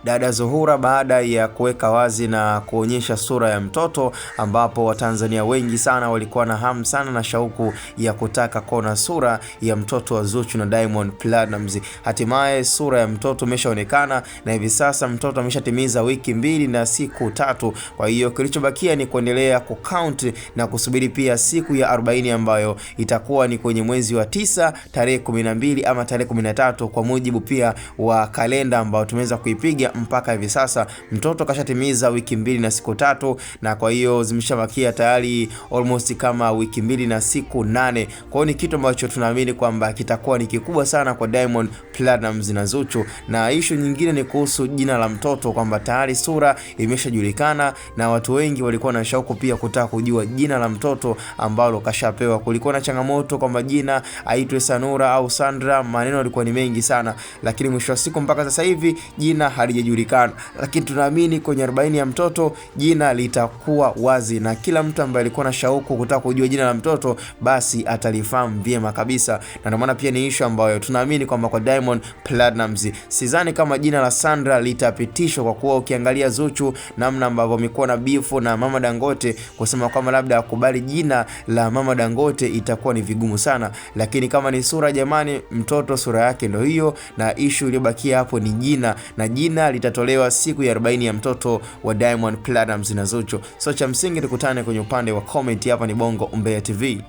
Dada Zuhura baada ya kuweka wazi na kuonyesha sura ya mtoto, ambapo Watanzania wengi sana walikuwa na hamu sana na shauku ya kutaka kuona sura ya mtoto wa Zuchu na Diamond Platnumz. Hatimaye sura ya mtoto imeshaonekana na hivi sasa mtoto ameshatimiza wiki 2 na siku 3. Kwa hiyo kilichobakia ni kuendelea kucount na kusubiri pia siku ya 40 ambayo itakuwa ni kwenye mwezi wa 9 tarehe 12 ama tarehe 13 kwa mujibu pia wa kalenda ambayo tumeweza kuipiga. Mpaka hivi sasa mtoto kashatimiza wiki 2 na siku 3, na kwa hiyo zimeshabakia tayari almost kama wiki 2 na siku 8. Kwa hiyo ni kitu ambacho tunaamini kwamba kitakuwa ni kikubwa sana kwa Diamond Platnumz na Zuchu. Na issue nyingine ni kuhusu jina la mtoto, kwamba tayari sura imeshajulikana na watu wengi walikuwa na shauku pia kutaka kujua jina la mtoto ambalo kashapewa. Kulikuwa na changamoto kwamba jina aitwe Sanura au Sandra, maneno yalikuwa ni mengi sana, lakini mwisho wa siku mpaka sasa hivi jina halijajulikana. Lakini tunaamini kwenye 40 ya mtoto jina litakuwa wazi, na kila mtu ambaye alikuwa na shauku kutaka kujua jina la mtoto basi atalifahamu vyema kabisa. Na ndio maana pia ni issue ambayo tunaamini kwamba kwa Diamond Platnumz, sidhani kama jina la Sandra litapitishwa, kwa kuwa ukiangalia Zuchu namna ambavyo amekuwa na beef na Mama Dangote, kusema kwamba labda akubali jina la Mama Dangote itakuwa ni vigumu sana. Lakini kama ni sura, jamani, mtoto sura yake ndio hiyo, na issue iliyobakia hapo ni jina, na jina litatolewa siku ya 40 ya mtoto wa Diamond Platnumz na Zuchu. So cha msingi tukutane kwenye upande wa comment. Hapa ni Bongo Umbea TV.